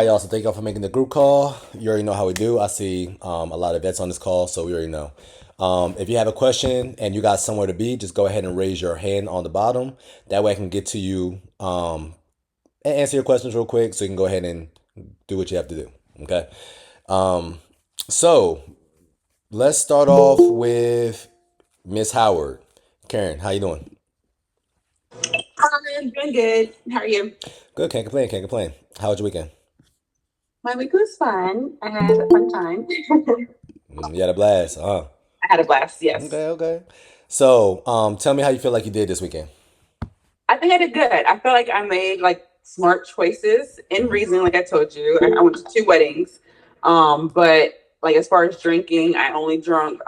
I also thank y'all for making the group call. You already know how we do. I see a lot of vets on this call, so we already know. If you have a question and you got somewhere to be, just go ahead and raise your hand on the bottom. That way I can get to you and answer your questions real quick so you can go ahead and do what you have to do. Okay. Um, so let's start off with Miss Howard. Karen, how you doing? I'm doing good. How are you? Good, can't complain, can't complain. How was your weekend? My week was fun. I had a fun time. You had a blast, huh? I had a blast, yes. Okay, okay. So, tell me how you feel like you did this weekend. I think I did good. I feel like I made like smart choices in reason, like I told you. I went to two weddings. But like as far as drinking, I only drank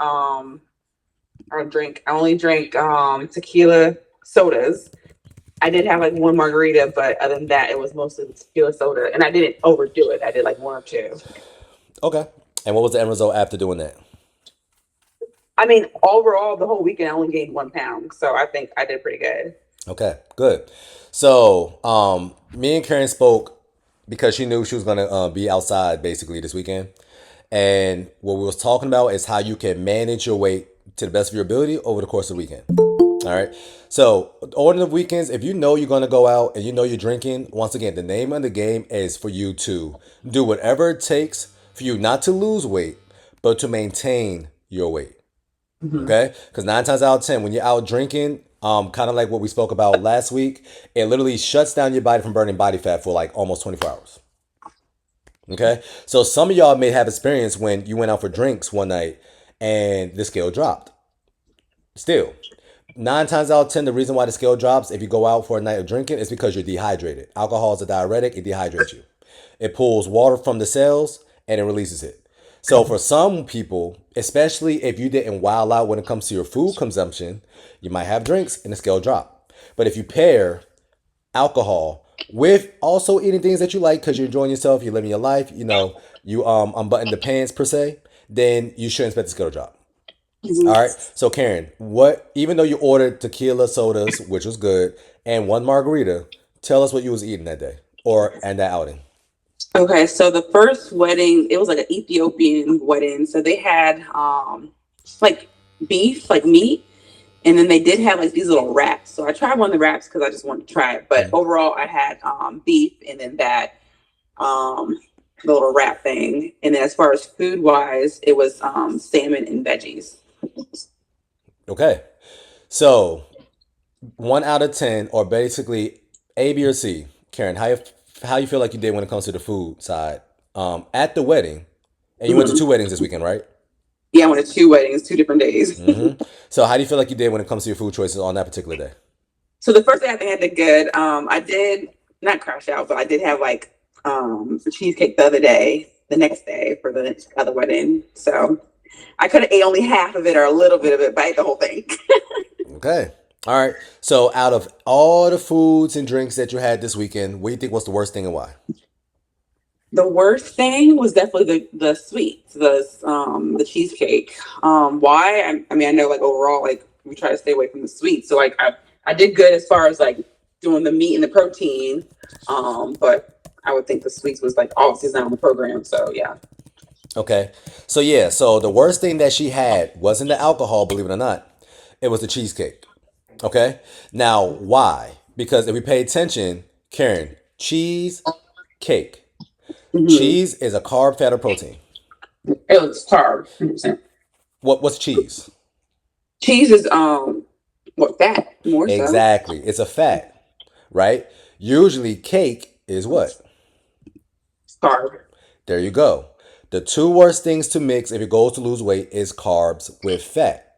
tequila sodas. I did have like one margarita, but other than that, it was mostly the tequila soda. And I didn't overdo it. I did like one or two. Okay. And what was the end result after doing that? I mean, overall, the whole weekend I only gained 1 pound, so I think I did pretty good. Okay, good. So, me and Karen spoke because she knew she was gonna be outside basically this weekend, and what we was talking about is how you can manage your weight to the best of your ability over the course of the weekend. All right. So, on the weekends, if you know you're gonna go out and you know you're drinking, once again, the name of the game is for you to do whatever it takes for you not to lose weight, but to maintain your weight. Hmm. Okay, because 9 times out of 10, when you're out drinking, kind of like what we spoke about last week, it literally shuts down your body from burning body fat for like almost 24 hours. Okay, so some of y'all may have experience when you went out for drinks one night and the scale dropped. Still, 9 times out of 10, the reason why the scale drops if you go out for a night of drinking is because you're dehydrated. Alcohol is a diuretic, it dehydrates you. It pulls water from the cells and it releases it. So for some people, especially if you didn't wild out when it comes to your food consumption, you might have drinks and the scale drop. But if you pair alcohol with also eating things that you like because you're enjoying yourself, you're living your life, you unbutton the pants per se, then you shouldn't expect the scale to drop. All right. Hmm. So Karen, what even though you ordered tequila sodas, which was good, and one margarita, tell us what you was eating that day or and that outing. Okay, so the first wedding, it was like an Ethiopian wedding. So they had like beef, like meat, and then they did have like these little wraps. So I tried one of the wraps because I just wanted to try it. But Mm. overall, I had beef and then that um the little wrap thing. And then as far as food wise, it was salmon and veggies. Okay. So 1 out of 10, or basically A, B, or C. Karen, how you feel like you did when it comes to the food side? At the wedding, and you went to two Hmm. weddings this weekend, right? Yeah, I went to two weddings, 2 different days. So how do you feel like you did when it comes to your food choices on that particular day? So the first day I think I did good. I did not crash out, but I did have like the cheesecake the other day, the next day for the other wedding. So I could have ate only half of it or a little bit of it, but I ate the whole thing. Okay. All right. So out of all the foods and drinks that you had this weekend, what do you think was the worst thing and why? The worst thing was definitely the sweets, the cheesecake. Why? I mean, I know like overall, like we try to stay away from the sweets. So like I did good as far as like doing the meat and the protein. But I would think the sweets was like all season on the program. So yeah. Okay. So yeah, so the worst thing that she had wasn't the alcohol, believe it or not. It was the cheesecake. Okay? Now, why? Because if we pay attention, Karen, cheese, cake. Hmm. Cheese is a carb, fat, or protein. It was carb. 100%. What's cheese? Cheese is what fat more so. Exactly. It's a fat, right? Usually cake is what? Carb. There you go. The two worst things to mix if your goal is to lose weight is carbs with fat.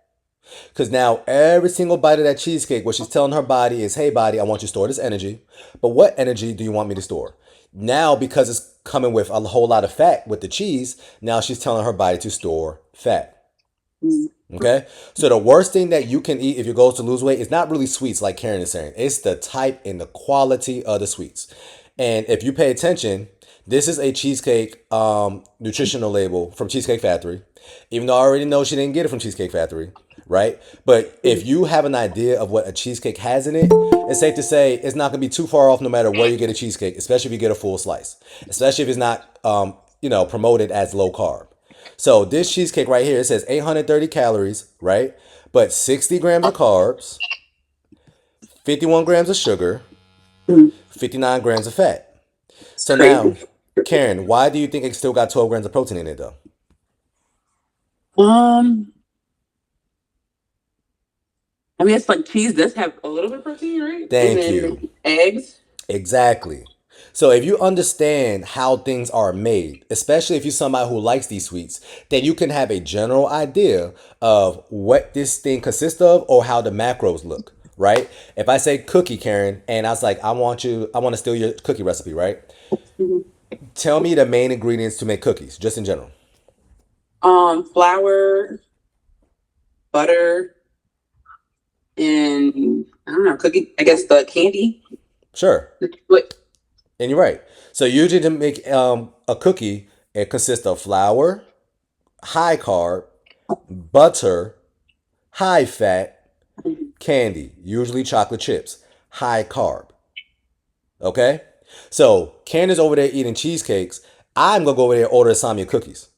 Because now every single bite of that cheesecake, what she's telling her body is, hey, body, I want you to store this energy. But what energy do you want me to store? Now, because it's coming with a whole lot of fat with the cheese, now she's telling her body to store fat. Mm. Okay? So the worst thing that you can eat if your goal is to lose weight is not really sweets like Karen is saying. It's the type and the quality of the sweets. And if you pay attention, this is a cheesecake nutritional label from Cheesecake Factory. Even though I already know she didn't get it from Cheesecake Factory, right? But if Mhm. you have an idea of what a cheesecake has in it, it's safe to say it's not going to be too far off no matter where you get a cheesecake, especially if you get a full slice, especially if it's not, promoted as low carb. So this cheesecake right here, it says 830 calories, right? But 60 grams of carbs, 51 grams of sugar, Mhm. 59 grams of fat. It's So crazy. now, Karen, why do you think it still got 12 grams of protein in it though? Um, I mean, it's like cheese does have a little bit of protein, right? And Thank you. then eggs. Exactly. So if you understand how things are made, especially if you're somebody who likes these sweets, then you can have a general idea of what this thing consists of or how the macros look, right? If I say cookie, Karen, and I was like, I want to steal your cookie recipe, right? Mhm. Tell me the main ingredients to make cookies, just in general. Flour, butter, and I don't know, cookie. I guess the candy. Sure. What? And you're right. So usually to make a cookie, it consists of flour, high carb, butter, high fat, candy, usually chocolate chips, high carb. Okay? So Candace over there eating cheesecakes. I'm gonna go over there and order Samia cookies.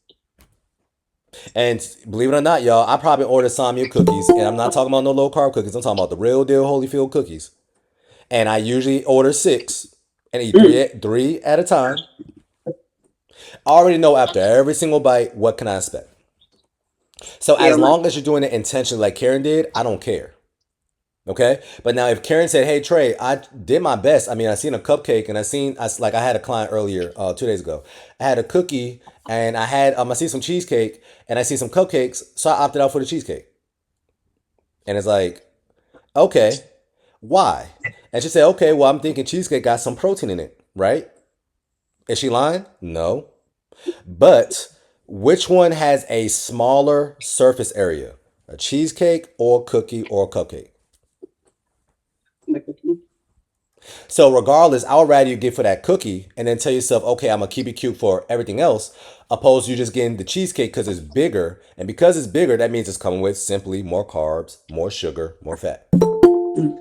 And believe it or not, y'all, I probably ordered Samia cookies, and I'm not talking about no low carb cookies. I'm talking about the real deal Holyfield cookies. And I usually order six and eat Mm. three at a time. I already know after every single bite what can I expect. So Yeah, as long as you're doing it intentionally, like Karen did, I don't care. Okay, but now if Karen said, "Hey Trey, I did my best. I mean, I seen a cupcake, and I had a client earlier, 2 days ago. I had a cookie, and I see some cheesecake, and I see some cupcakes, so I opted out for the cheesecake." And it's like, okay, why? And she said, "Okay, well, I'm thinking cheesecake got some protein in it, right?" Is she lying? No, but which one has a smaller surface area, a cheesecake or cookie or cupcake? So regardless, I would rather you get for that cookie and then tell yourself, okay, I'm gonna keep it cute for everything else, opposed to you just getting the cheesecake because it's bigger. And because it's bigger, that means it's coming with simply more carbs, more sugar, more fat.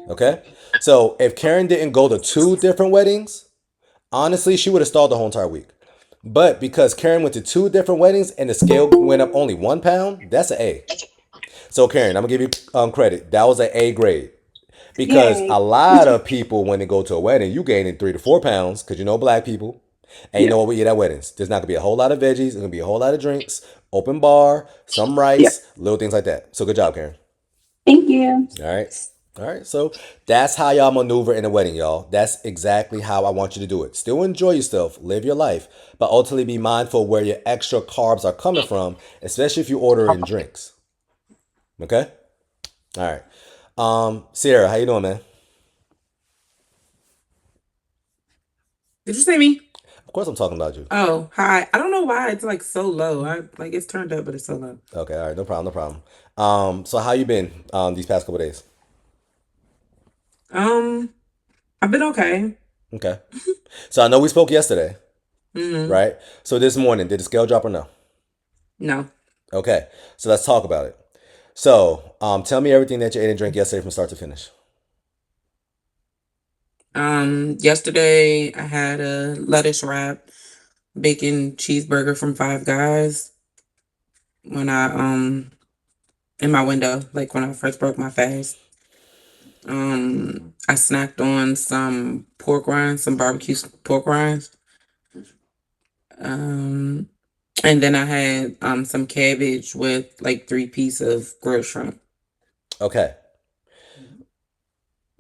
Okay? So if Karen didn't go to two different weddings, honestly, she would have stalled the whole entire week. But because Karen went to two different weddings and the scale went up only 1 pound, that's an A. So Karen, I'm gonna give you credit. That was an A grade. Because yay. a lot of people, when they go to a wedding, you gaining 3 to 4 pounds because you know black people. And you Yeah, know what we eat at weddings. There's not gonna be a whole lot of veggies. There's gonna be a whole lot of drinks, open bar, some yeah. rice, little things like that. So good job, Karen. Thank you. All right. All right. So that's how y'all maneuver in a wedding, y'all. That's exactly how I want you to do it. Still enjoy yourself, live your life, but ultimately be mindful where your extra carbs are coming from, especially if you order in drinks. Okay? All right. Sierra, how you doing, man? Did you say me? Of course I'm talking about you. Oh, hi. I don't know why it's like so low. I like it's turned up, but it's so low. Okay, all right, no problem, no problem. So how you been these past couple days? Um, I've been okay. Okay. So I know we spoke yesterday, Mm-hmm. right? So this morning, did the scale drop or no? No. Okay. So let's talk about it. So, tell me everything that you ate and drank yesterday from start to finish. Yesterday I had a lettuce wrap bacon cheeseburger from Five Guys when I in my window, like when I first broke my fast. I snacked on some pork rinds, some barbecue pork rinds. Um, and then I had some cabbage with like 3 pieces of grilled shrimp. Okay.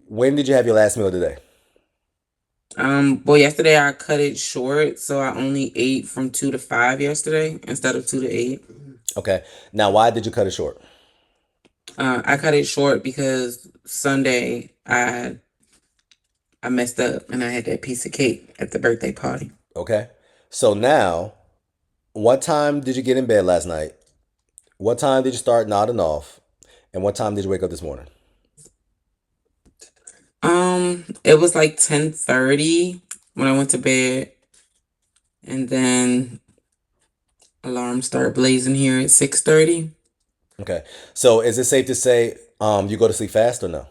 When did you have your last meal today? Well, yesterday I cut it short, so I only ate from 2 to 5 yesterday instead of 2 to 8. Okay. Now, why did you cut it short? I cut it short because Sunday I messed up and I had that piece of cake at the birthday party. Okay. So now, what time did you get in bed last night? What time did you start nodding off? And what time did you wake up this morning? It was like 10:30 when I went to bed, and then alarm started blazing here at 6:30. Okay. So is it safe to say you go to sleep fast or no?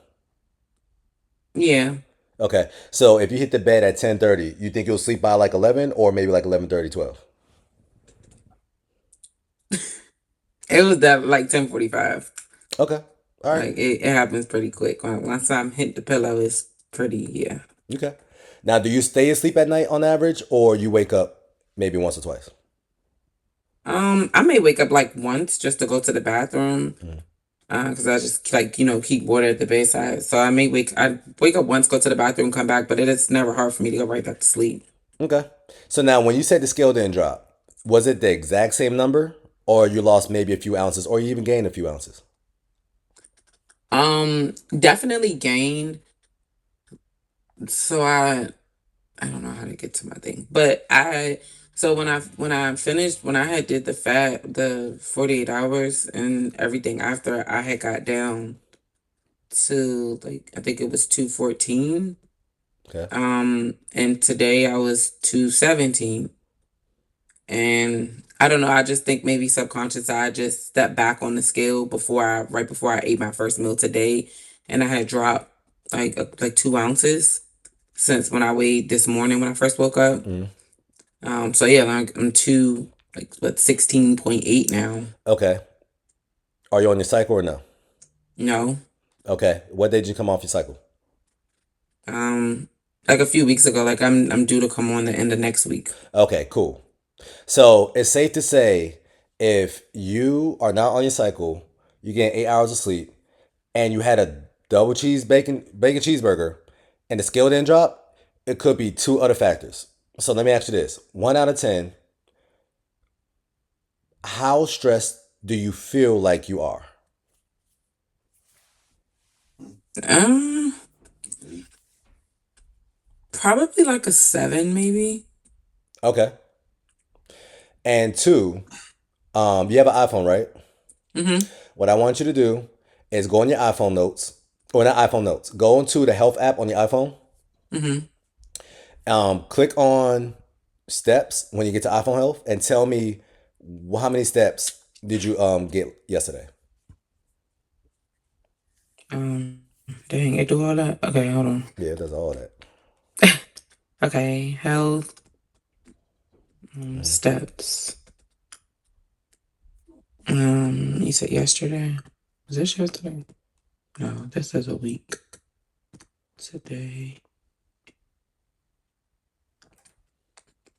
Yeah. Okay. So if you hit the bed at 10:30, you think you'll sleep by like 11 or maybe like 11:30, 12? It was that like 10:45. Okay. All right. Like it happens pretty quick. Once I'm hit the pillow, it's pretty, yeah. Okay. Now, do you stay asleep at night on average or you wake up maybe once or twice? I may wake up like once just to go to the bathroom. Mm. Because I just like, keep water at the bedside. So I wake up once, go to the bathroom, come back, but it is never hard for me to go right back to sleep. Okay. So now when you said the scale didn't drop, was it the exact same number or you lost maybe a few ounces or you even gained a few ounces? Definitely gained. So I don't know how to get to my thing, but so when I finished when I had did the 48 hours and everything after, I had got down to like I think it was 214. Okay. And today I was 217. And I don't know, I just think maybe subconscious I just stepped back on the scale right before I ate my first meal today, and I had dropped like 2 ounces since when I weighed this morning when I first woke up. Mm. So yeah, like I'm two like what 16.8 now. Okay. Are you on your cycle or no? No. Okay. What day did you come off your cycle? Um like a few weeks ago, like I'm due to come on the end of next week. Okay, cool. So it's safe to say if you are not on your cycle, you get 8 hours of sleep, and you had a double cheese bacon cheeseburger, and the scale didn't drop, it could be two other factors. So let me ask you this: 1 out of 10, how stressed do you feel like you are? Um Probably like a 7 maybe. Okay. And two, you have an iPhone, right? Mm-hmm. What I want you to do is go on your iPhone notes, or not iPhone notes. Go into the health app on your iPhone. Mm-hmm. Click on steps when you get to iPhone Health and tell me how many steps did you get yesterday? Um, Dang, it do all that. Okay, hold on. Yeah, it does all that. Okay, health Mhm. steps. You said yesterday. Was this yesterday? No, this is a week. Today.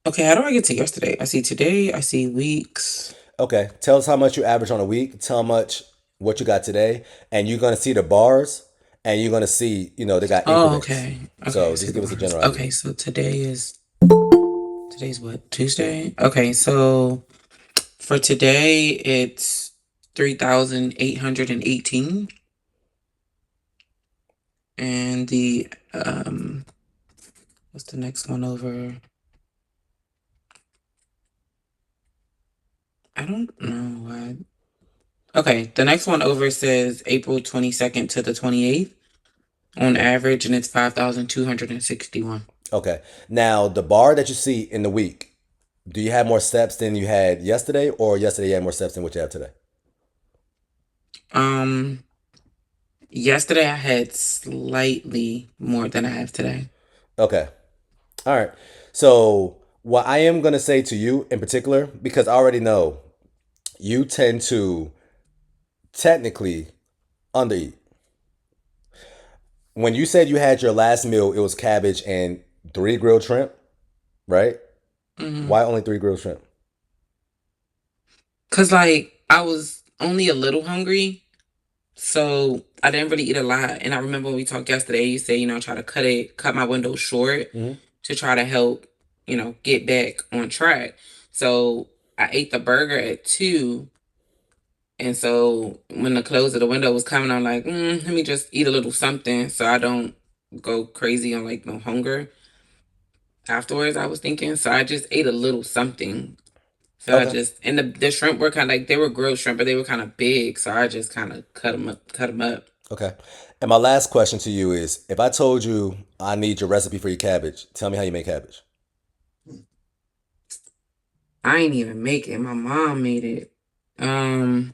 Okay, how do I get to yesterday? I see today. I see weeks. Okay, tell us how much you average on a week. Tell how much what you got today, and you're gonna see the bars, and you're gonna see they got Oh, increments. okay. Okay, I So see just the give us a bars. general idea. Okay, so today's what? Tuesday? Okay, so for today it's 3,818. And the what's the next one over? I don't know why. Okay, the next one over says April 22nd to the 28th on Okay. average, and it's 5,261. Okay. Now the bar that you see in the week, do you have more steps than you had yesterday, or yesterday you had more steps than what you have today? Um, Yesterday I had slightly more than I have today. Okay. All right. So what I am gonna say to you in particular, because I already know you tend to technically undereat. When you said you had your last meal, it was cabbage and three grilled shrimp, right? Mm-hmm. Why only three grilled shrimp? Cause like I was only a little hungry, so I didn't really eat a lot. And I remember when we talked yesterday, you said, try to cut my window short Hmm. to try to help, get back on track. So I ate the burger at 2. And so when the close of the window was coming, I'm like, let me just eat a little something so I don't go crazy on like no hunger afterwards, I was thinking. So I just ate a little something. So I Okay. just, and the shrimp were kind of like, they were grilled shrimp, but they were kind of big. So I just kind of cut them up. Okay. And my last question to you is, if I told you I need your recipe for your cabbage, tell me how you make cabbage. I ain't even make it. My mom made it. Um,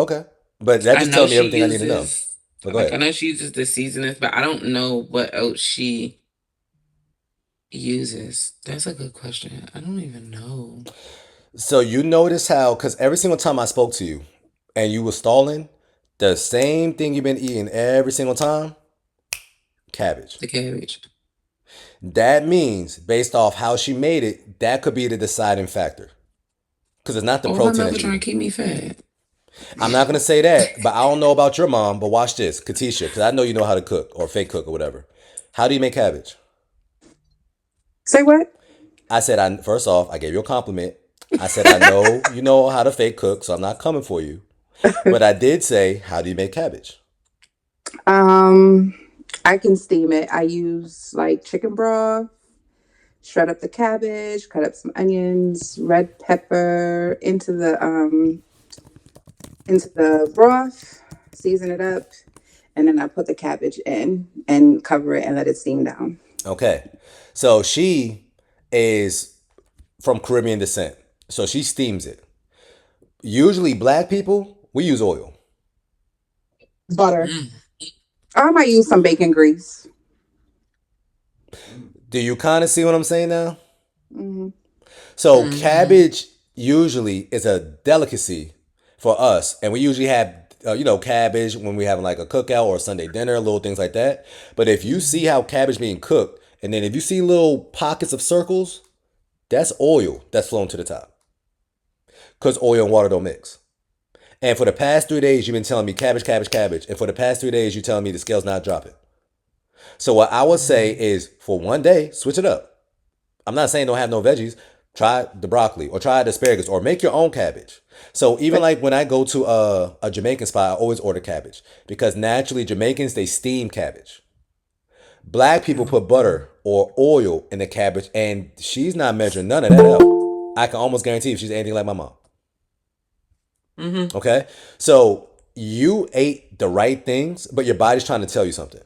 Okay. But that I just know tells me she everything I need to know. uses But go like I ahead. know she uses the seasonings, but I don't know what else she uses. That's a good question. I don't even know. So you notice how, because every single time I spoke to you and you were stalling, the same thing you've been eating every single time, cabbage. The cabbage. That means, based off how she made it, that could be the deciding factor. Because it's not the Or her protein that mother you're trying eating. to keep me fat. I'm not going to say that, but I don't know about your mom, but watch this, Katisha, because I know you know how to cook or fake cook or whatever. How do you make cabbage? Say what? I said, first off, I gave you a compliment. I said, I know you know how to fake cook, so I'm not coming for you. But I did say, how do you make cabbage? Um, I can steam it. I use like chicken broth, shred up the cabbage, cut up some onions, red pepper into the broth, season it up, and then I put the cabbage in and cover it and let it steam down. Okay. So she is from Caribbean descent. So she steams it. Usually, black people, we use oil. Butter. Mm, I might use some bacon grease. Do you kind of see what I'm saying now? Hmm. So, mm-hmm. cabbage usually is a delicacy for us. And we usually have, cabbage when we have like a cookout or a Sunday dinner, little things like that. But if you see how cabbage being cooked, and then if you see little pockets of circles, that's oil that's flowing to the top. Because oil and water don't mix. And for the past 3 days, you've been telling me cabbage, cabbage, cabbage. And for the past 3 days, you're telling me the scale's not dropping. So what I would say is for one day, switch it up. I'm not saying don't have no veggies. Try the broccoli or try the asparagus or make your own cabbage. So even But like when I go to a Jamaican spot, I always order cabbage because naturally Jamaicans they steam cabbage. Black people put Okay. butter or oil in the cabbage, and she's not measuring none of that out. I can almost guarantee if she's anything like my mom. Mm-hmm. Okay, so you ate the right things, but your body's trying to tell you something.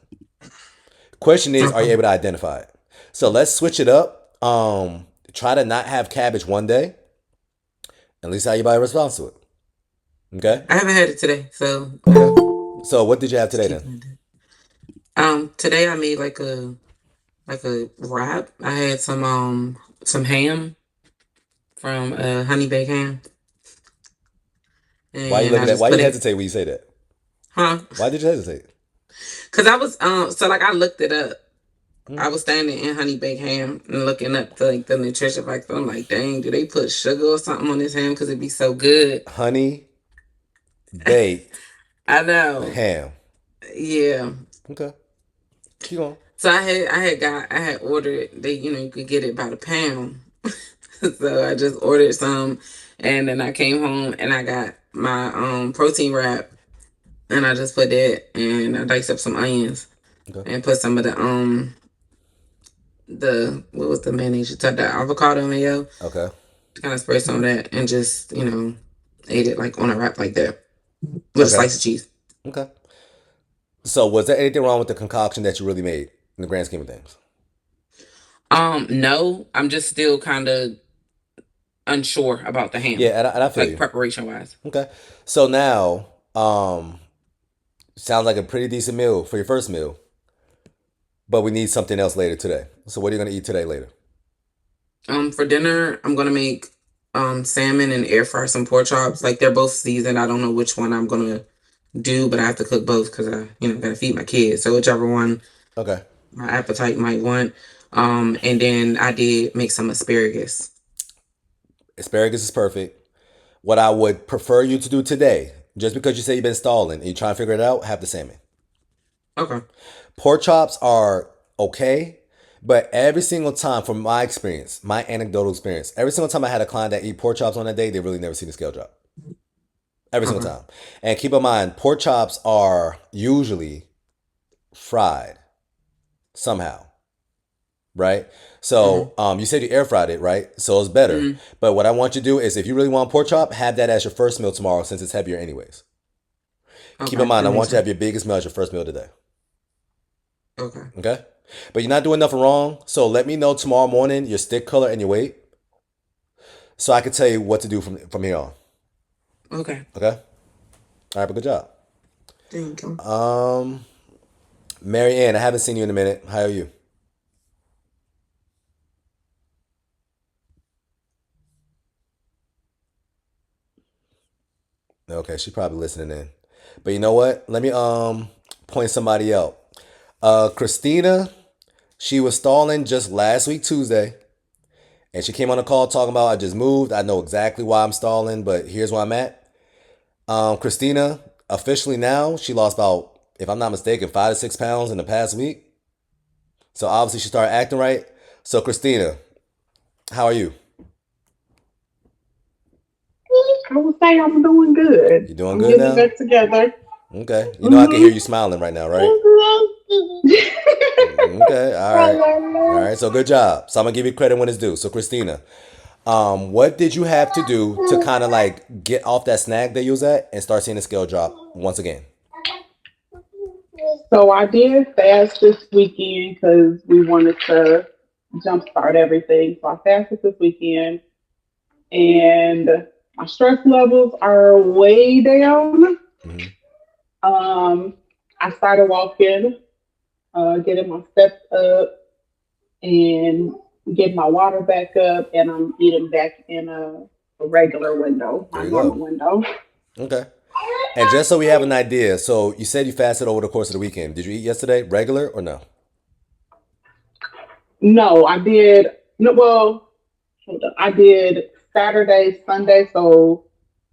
Question is, are you Okay. able to identify it? So let's switch it up. Try to not have cabbage one day. At least how your body responds to it. Okay. I haven't had it today, so I'll So what did you have just today keep then? it. Today I made like a wrap. I had some ham from honey baked ham, Why you and I looking at? just Why you put it, hesitate when you say that? huh? Why did you hesitate? Cause I was so like I looked it up. Hmm? I was standing in honey baked ham and looking up like the nutrition factor. I'm like, dang, do they put sugar or something on this ham? Cause it'd be so good. Honey baked I know. ham. Yeah. Okay. Keep going. So I had ordered they you could get it by the pound. So I just ordered some, and then I came home and I got my protein wrap, and I just put that and I diced up some onions Okay. and put some of the what was the mayonnaise you took, the avocado mayo, Okay. kind of spray some of that and just ate it like on a wrap like that with a Okay. slice of cheese. Okay. So was there anything wrong with the concoction that you really made in the grand scheme of things? No, I'm just still kind of unsure about the Yeah, ham, and I feel like you. preparation wise. Okay. So now, sounds like a pretty decent meal for your first meal, but we need something else later today. So what are you gonna eat today later? For dinner, I'm gonna make salmon and air fry some pork chops. Like they're both seasoned. I don't know which one I'm gonna do, but I have to cook both because I gotta feed my kids. So whichever one Okay. my appetite might want. And then I did make some asparagus. Asparagus is perfect. What I would prefer you to do today, just because you say you've been stalling and you're trying to figure it out, have the salmon. Okay. Pork chops are okay, but every single time, from my experience, my anecdotal experience, every single time I had a client that eat pork chops on that day, they really never seen the scale drop. Every single Okay. time. And keep in mind, pork chops are usually fried somehow, right? Mm-hmm. So you said you air fried it, right? So it's better. Mm-hmm. But what I want you to do is if you really want pork chop, have that as your first meal tomorrow since it's heavier anyways. Keep in Okay. mind, That I makes want you to have sense. your biggest meal as your first meal today. Okay. Okay? But you're not doing nothing wrong. So let me know tomorrow morning your stick color and your weight so I can tell you what to do from here on. Okay. Okay? All right, but good job. Thank you. Mary Ann, I haven't seen you in a minute. How are you? Okay, she's probably listening in. But you know what? Let me point somebody out. Christina, she was stalling just last week Tuesday, and she came on a call talking about I just moved. I know exactly why I'm stalling, but here's where I'm at. Christina, officially now, she lost about, if I'm not mistaken, 5 to 6 pounds in the past week. So obviously she started acting right. So Christina, how are you? I would say I'm doing good. You doing I'm good getting it now? back together. Okay. You know I can hear Mm-hmm. you smiling right now, right? Okay. All right. All right. So good job. So I'm gonna give you credit when it's due. So Christina, what did you have to do to kind of like get off that snag that you was at and start seeing the scale drop once again? So I did fast this weekend because we wanted to jumpstart everything. So I fasted this weekend, and my stress levels are way down. Hmm. Um, I started walking, getting my steps up, and getting my water back up, and I'm eating back in a regular window, There my you normal go. window. Okay. And just so we have an idea, so you said you fasted over the course of the weekend. Did you eat yesterday, regular or no? No, I did. No, well, hold up. I did Saturday, Sunday. So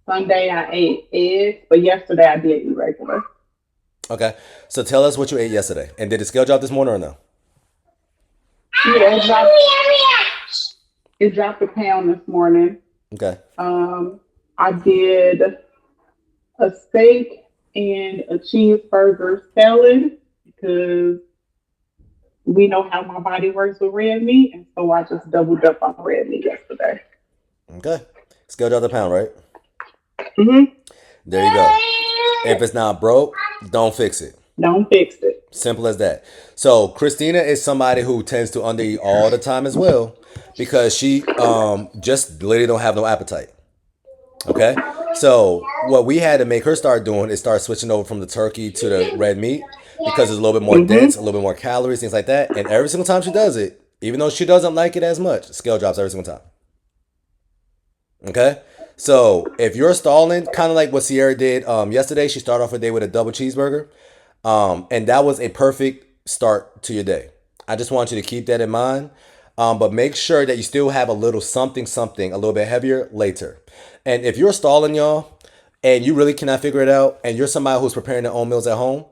Sunday I ate eggs, but yesterday I did eat regular. Okay. So tell us what you ate yesterday. And did the scale drop this morning or no? Yeah, it dropped a pound this morning. Okay. I did a steak and a cheeseburger salad because we know how my body works with red meat, and so I just doubled up on red meat yesterday. Okay. Scale drop the pound, right? Mm-hmm. There you go. If it's not broke, don't fix it. Don't fix it. Simple as that. So Christina is somebody who tends to undereat all the time as well because she just literally don't have no appetite. Okay. So what we had to make her start doing is start switching over from the turkey to the red meat because it's a little bit more dense, a Mm-hmm. little bit more calories, things like that. And every single time she does it, even though she doesn't like it as much, scale drops every single time. Okay. So if you're stalling, kind of like what Sierra did yesterday, she started off her day with a double cheeseburger. And that was a perfect start to your day. I just want you to keep that in mind. But make sure that you still have a little something, something a little bit heavier later. And if you're stalling, y'all, and you really cannot figure it out, and you're somebody who's preparing their own meals at home,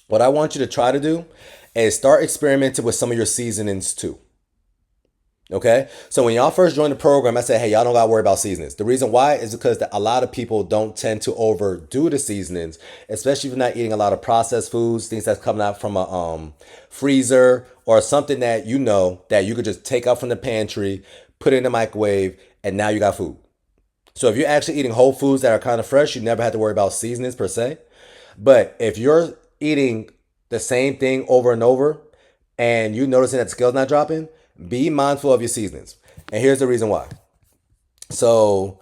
what I want you to try to do is start experimenting with some of your seasonings too. Okay, so when y'all first joined the program, I said, hey, y'all don't gotta worry about seasonings. The reason why is because a lot of people don't tend to overdo the seasonings, especially if you're not eating a lot of processed foods, things that's coming out from a freezer or something that you know that you could just take out from the pantry, put it in the microwave, and now you got food. So if you're actually eating whole foods that are kind of fresh, you never have to worry about seasonings per se. But if you're eating the same thing over and over and you noticing that the scale's not dropping, be mindful of your seasonings. And here's the reason why. So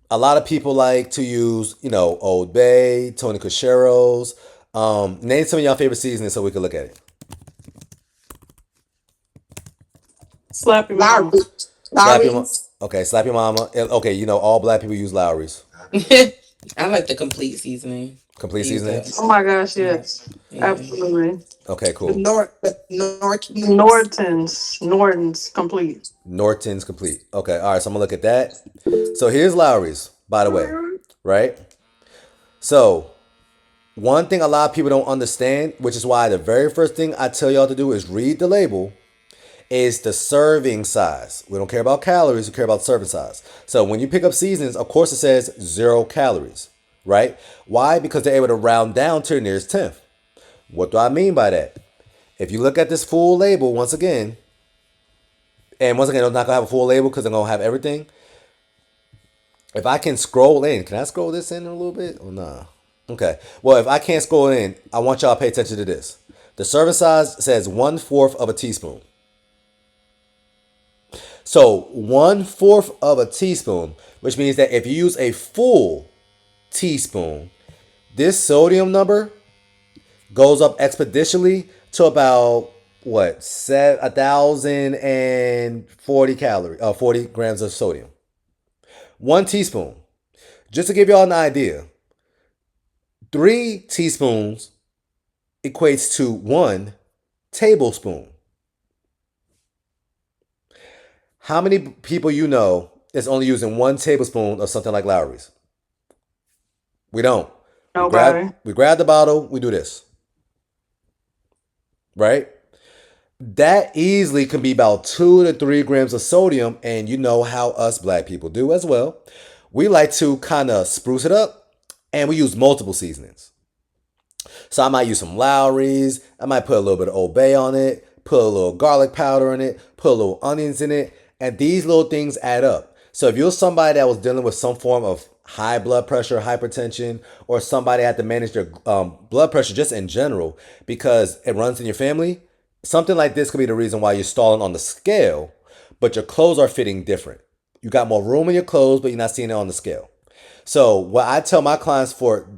a lot of people like to use, Old Bay, Tony Cacheros. Name some of y'all favorite seasonings so we can look at it. Slap your Lowry. mama. Slap your mom. Lowry's. Okay, slap your mama. Okay, all black people use Lowry's. I like the complete seasoning. Complete I use seasoning. that. Oh my gosh, Yeah. yes. Yeah. Absolutely. Okay, The cool. Norton's. Norton's complete. Norton's complete. Okay, all right. So I'm gonna look at that. So here's Lowry's, by the way, right? So one thing a lot of people don't understand, which is why the very first thing I tell y'all to do is read the label, is the serving size. We don't care about calories, we care about serving size. So when you pick up seasonings, of course it says 0 calories, right? Why? Because they're able to round down to the nearest tenth. What do I mean by that? If you look at this full label once again, and once again, I'm not gonna have a full label because I'm gonna have everything. If I can scroll in, can I scroll this in a little bit or nah? Okay. Well, if I can't scroll in, I want y'all to pay attention to this. The serving size says 1/4 of a teaspoon. So 1/4 of a teaspoon, which means that if you use a full teaspoon, this sodium number goes up exponentially to about what 1,040 calories, 40 grams of sodium. 1 teaspoon. Just to give y'all an idea, 3 teaspoons equates to 1 tablespoon. How many people you know is only using 1 tablespoon of something like Lowry's? We don't. We grab Nobody. we grab the bottle, we do this. Right? That easily can be about 2 to 3 grams of sodium, and you know how us black people do as well. We like to kind of spruce it up, and we use multiple seasonings. So I might use some Lowry's. I might put a little bit of Old Bay on it, put a little garlic powder in it, put a little onions in it, and these little things add up. So if you're somebody that was dealing with some form of high blood pressure, hypertension, or somebody had to manage their blood pressure just in general because it runs in your family, something like this could be the reason why you're stalling on the scale, but your clothes are fitting different. You got more room in your clothes, but you're not seeing it on the scale. So what I tell my clients for,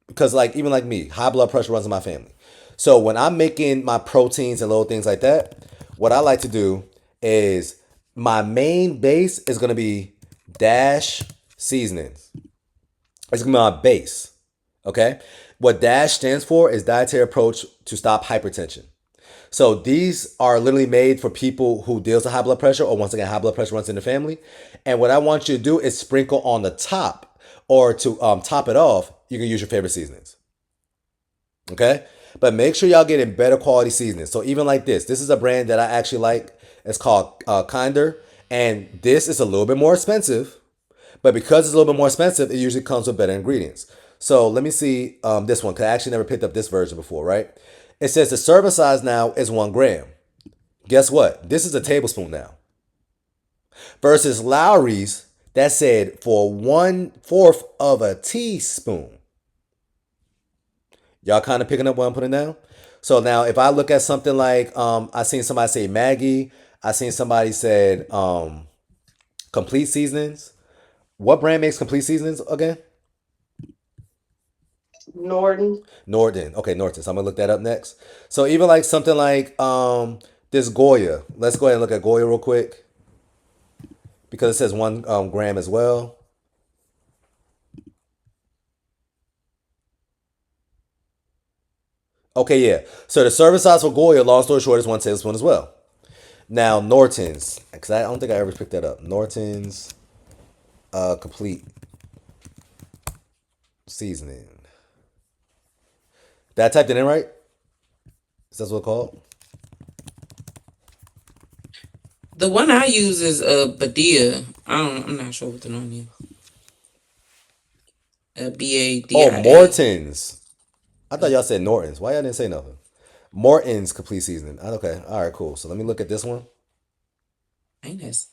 because like even like me, high blood pressure runs in my family. So when I'm making my proteins and little things like that, what I like to do is my main base is gonna be Dash Seasonings. It's gonna be my base. Okay? What Dash stands for is dietary approach to stop hypertension. So these are literally made for people who deals with high blood pressure, or once again, high blood pressure runs in the family. And what I want you to do is sprinkle on the top, or to top it off, you can use your favorite seasonings. Okay? But make sure y'all getting better quality seasonings. So even like this is a brand that I actually like. It's called Kinder. And this is a little bit more expensive. But because it's a little bit more expensive, it usually comes with better ingredients. So let me see this one, because I actually never picked up this version before, right? It says the serving size now is 1 gram. Guess what? This is a tablespoon now. Versus Lowry's, that said for 1/4 of a teaspoon. Y'all kind of picking up what I'm putting down? So now if I look at something like, I seen somebody say Maggie. I seen somebody said Complete Seasonings. What brand makes Complete Seasonings again? Norton. Norton. Okay, Norton. So I'm gonna look that up next. So even like something like this Goya. Let's go ahead and look at Goya real quick, because it says 1 gram as well. Okay, yeah. So the serving size for Goya, long story short, is 1 tablespoon as well. Now Norton's, because I don't think I ever picked that up. Norton's Complete Seasoning. Did I type it in right? Is that what it's called? The one I use is Badia. I'm not sure what the name is. Oh, Badia. Morton's. I thought y'all said Norton's. Why y'all didn't say nothing? Morton's Complete Seasoning. Okay, all right, cool. So let me look at this one. Ain't this?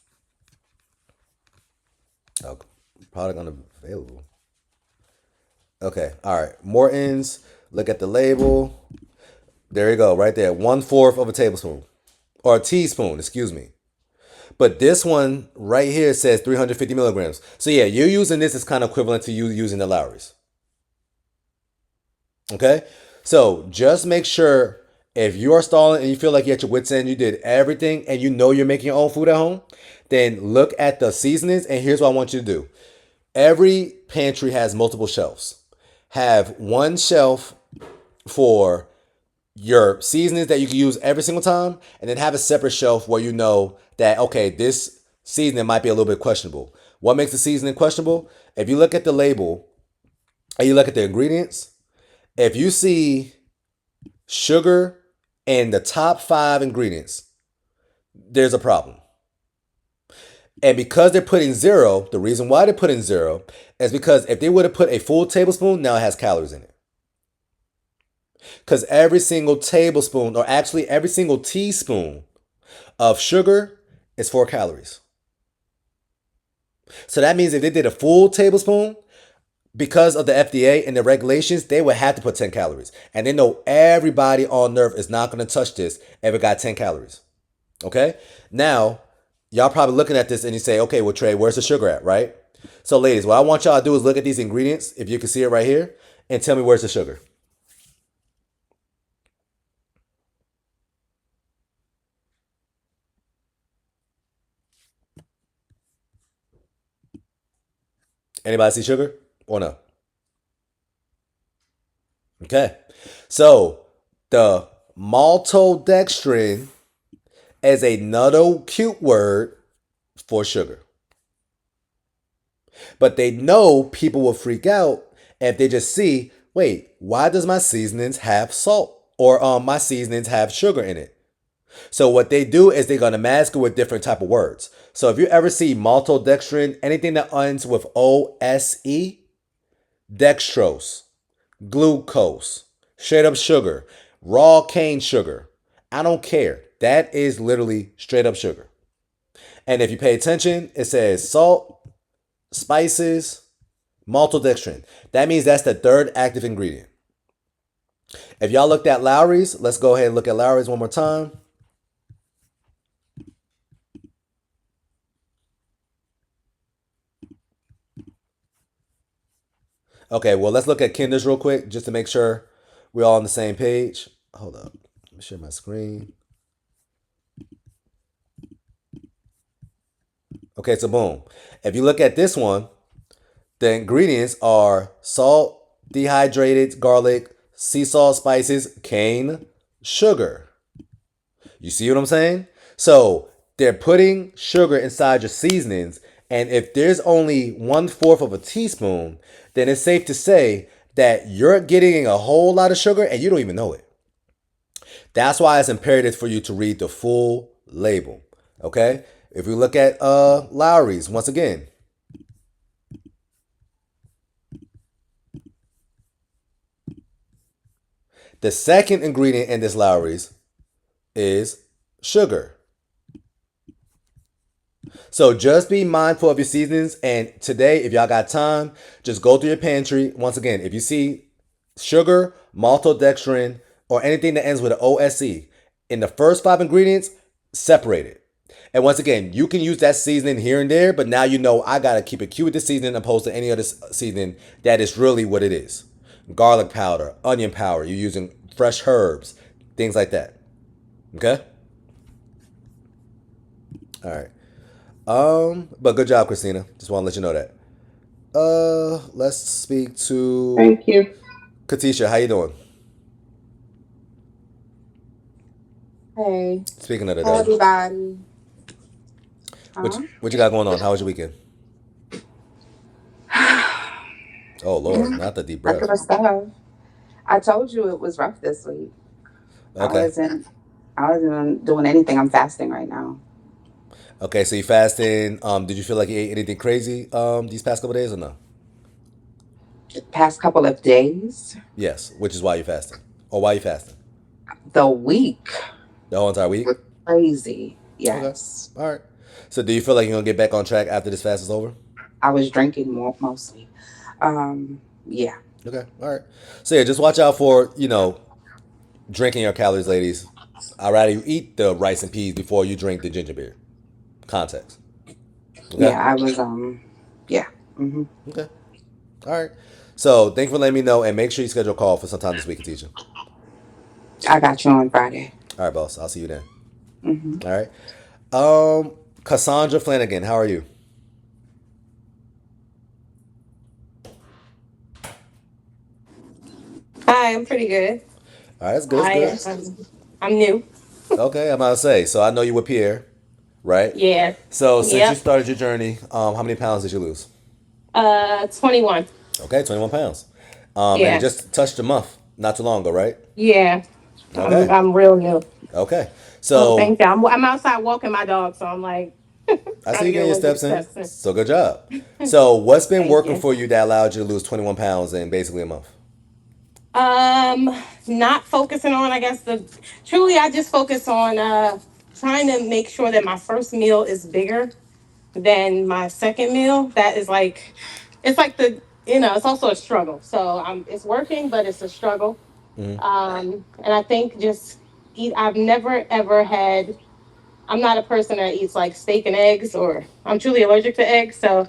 Oh, product unavailable. Okay, all right. Morton's. Look at the label. There you go, right there. 1/4 of a tablespoon, or a teaspoon, excuse me. But this one right here says 350 milligrams. So yeah, you using this is kind of equivalent to you using the Lowry's. Okay? So just make sure if you are stalling and you feel like you're at your wits' end, you did everything, and you know you're making your own food at home, then look at the seasonings, and here's what I want you to do. Every pantry has multiple shelves. Have one shelf for your seasonings that you can use every single time, and then have a separate shelf where you know that, okay, this seasoning might be a little bit questionable. What makes the seasoning questionable? If you look at the label and you look at the ingredients, if you see sugar in the top 5 ingredients, there's a problem. And because they're putting 0, the reason why they're putting 0 is because if they would have put a full tablespoon, now it has calories in it. Because every single tablespoon, or actually every single teaspoon of sugar is 4 calories. So that means if they did a full tablespoon, because of the FDA and the regulations, they would have to put 10 calories. And they know everybody on earth is not going to touch this if it got 10 calories. Okay? Now, y'all probably looking at this and you say, okay, well, Trey, where's the sugar at, right? So ladies, what I want y'all to do is look at these ingredients. If you can see it right here, and tell me where's the sugar. Anybody see sugar or no? Okay. So the maltodextrin is another cute word for sugar. But they know people will freak out if they just see, wait, why does my seasonings have salt? Or my seasonings have sugar in it. So what they do is they're gonna mask it with different type of words. So if you ever see maltodextrin, anything that ends with OSE, dextrose, glucose, straight up sugar, raw cane sugar. I don't care. That is literally straight up sugar. And if you pay attention, it says salt, spices, maltodextrin. That means that's the third active ingredient. If y'all looked at Lowry's, let's go ahead and look at Lowry's one more time. Okay, well, let's look at Kinder's real quick just to make sure we're all on the same page. Hold up. Let me share my screen. Okay, so boom. If you look at this one, the ingredients are salt, dehydrated garlic, sea salt, spices, cane, sugar. You see what I'm saying? So they're putting sugar inside your seasonings, and if there's only 1/4 of a teaspoon, then it's safe to say that you're getting a whole lot of sugar and you don't even know it. That's why it's imperative for you to read the full label. Okay? If we look at Lowry's, once again, the second ingredient in this Lowry's is sugar. So just be mindful of your seasonings. And today, if y'all got time, just go through your pantry. Once again, if you see sugar, maltodextrin, or anything that ends with an OSE in the first 5 ingredients, separate it. And once again, you can use that seasoning here and there, but now you know I gotta keep it cute with the seasoning opposed to any other seasoning that is really what it is. Garlic powder, onion powder, you're using fresh herbs, things like that. Okay? All right. But good job, Christina. Just want to let you know that. Let's speak to Thank you. Katisha. How you doing? Hey, Speaking of the hey devil, everybody. what Huh? what you got going on? How was your weekend? Oh Lord, not the deep breath. Regular stuff. I told you it was rough this week. I Okay, wasn't. I wasn't doing anything. I'm fasting right now. okay. So you fasting. Did you feel like you ate anything crazy these past couple days or no? The past couple of days, Yes, which is why you're fasting, or why you fasting the week the whole entire week. was crazy. Okay, Yes, all right. So do you feel like you're gonna get back on track after this fast is over? I was drinking more mostly. Yeah, Okay, all right. So yeah, just watch out for drinking your calories, ladies. I'd rather you eat the rice and peas before you drink the ginger beer. Context. Okay? yeah. I was. Yeah. hmm Okay. All right. So thank you for letting me know and make sure you schedule a call for sometime this week, teacher. I got you on Friday. All right, boss. I'll see you then. hmm All right. Cassandra Flanagan, how are you? Hi, I'm pretty good. All right, that's good. That's I good. I'm new. Okay, I'm about to say. So I know you with Pierre, right? Yeah. So since you Yep. started your journey, how many pounds did you lose? 21. Okay, 21 pounds. And it Yeah. just touched a month not too long ago, right? Yeah. I'm Okay. I'm real new. Okay. So So thank you. I'm outside walking my dog, so I'm like I trying see to you get a getting your little bit of steps in. steps in. So good job. So what's been Thank working you. for you that allowed you to lose 21 pounds in basically a month? Um, Not focusing on, I guess, the truly I just focus on trying to make sure that my first meal is bigger than my second meal. That is like it's like it's also a struggle. So it's working, but it's a struggle. And I think just eat. I've never ever had. I'm not a person that eats like steak and eggs, or I'm truly allergic to eggs. So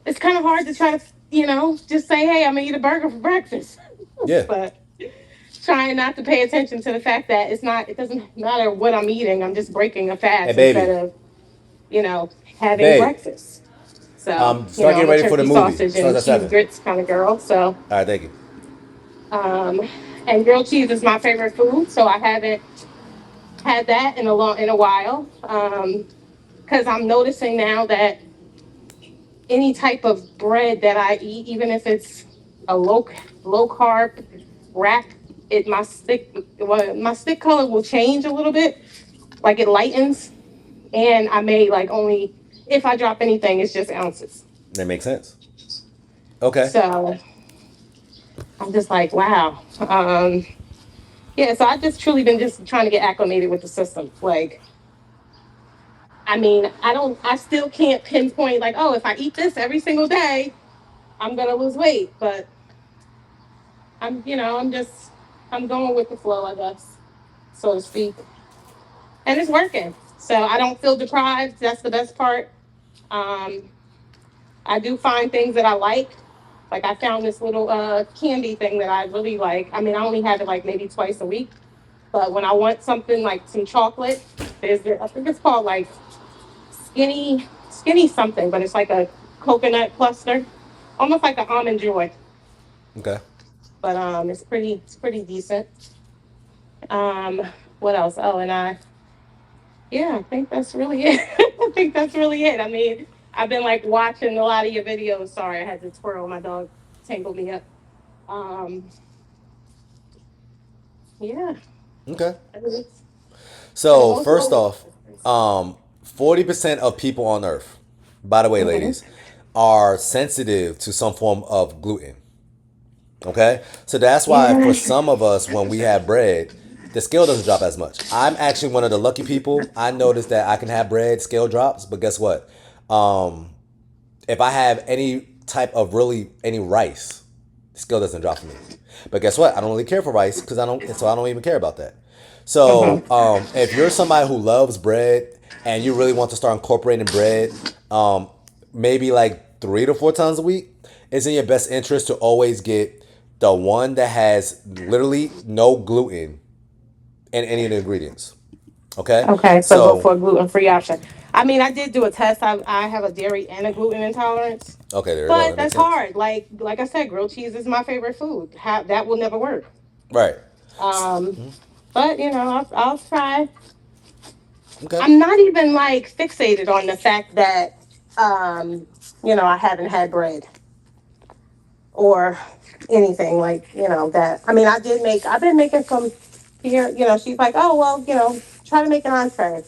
it's kind of hard to try to just say, hey, I'm gonna eat a burger for breakfast. Yeah. But trying not to pay attention to the fact that it doesn't matter what I'm eating. I'm just breaking a Hey, fast instead baby. of, you know, having Babe. breakfast. So, Start getting I'm a ready for the turkey movie. sausage Starts and at cheese 7. grits kind of girl. So, All right, thank you. um, and grilled cheese is my favorite food. So I haven't had that in a while. Because I'm noticing now that any type of bread that I eat, even if it's a low carb wrap, my stick color will change a little bit, like it lightens, and I may like only if I drop anything, it's just ounces. That makes sense. Okay. So I'm just like, wow. Yeah, so I just truly been just trying to get acclimated with the system. Like, I still can't pinpoint like, oh, if I eat this every single day, I'm gonna lose weight. But I'm going with the flow, I guess, so to speak, and it's working. So I don't feel deprived. That's the best part. Um, I do find things that I like. Like I found this little candy thing that I really like. I only have it like maybe twice a week, but when I want something like some chocolate, I think it's called like skinny something, but it's like a coconut cluster, almost like an almond joy. Okay. But it's pretty decent. Um, what else? Oh, and yeah, I think that's really it. I think that's really it. I've been like watching a lot of your videos. Sorry, I had to twirl. My dog tangled me up. Um, yeah, Okay. it's, for the So, most first part. off, 40% of people on earth, by the way, Mhm. ladies, are sensitive to some form of gluten. Okay? So that's why for Yeah. some of us, when we have bread, the scale doesn't drop as much. I'm actually one of the lucky people. I noticed that I can have bread, scale drops, but guess what? Um, if I have any type of really any rice, the scale doesn't drop for me. But guess what? I don't really care for rice because I don't even care about that. So Mhm. if you're somebody who loves bread and you really want to start incorporating bread, maybe like 3 to 4 times a week, it's in your best interest to always get the one that has literally no gluten in any of the ingredients. Okay, Okay, so go so for a gluten-free option. I did do a test. I have a dairy and a gluten intolerance, okay, there you go. but That makes that's sense. hard. Like I said, grilled cheese is my favorite food. That will never work. Right. Um, but I'll try. Okay. I'm not even like fixated on the fact that I haven't had bread or anything like that. I've been making some here. She's like, oh well, try to make an entree.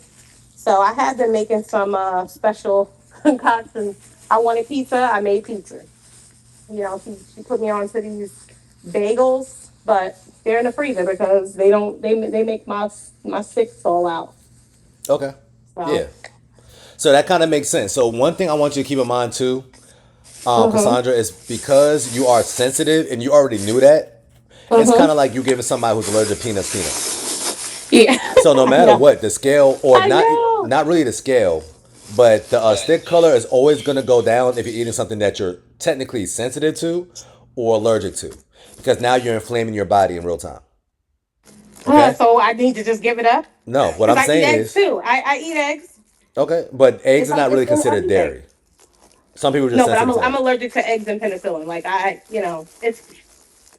So I have been making some special concoctions. I wanted pizza. I made pizza. She put me on to these bagels, but they're in the freezer because they make my sticks fall out. Okay. So. Yeah. So that kind of makes sense. So one thing I want you to keep in mind too, Mhm. Cassandra, is because you are sensitive and you already knew that. It's kind Mhm. of like you giving somebody who's allergic to peanuts. Yeah. So no I matter know. what, the scale or I not, know. not really the scale, but the stick color is always going to go down if you're eating something that you're technically sensitive to or allergic to, because now you're inflaming your body in real time. Okay. So I need to just give it up No, what because I'm I eat saying eggs is too. I eat eggs. okay, but eggs It's are like not it's really in considered everything. dairy. Some people are just No, but I'm sensitive to I'm eggs. allergic to eggs and penicillin. Like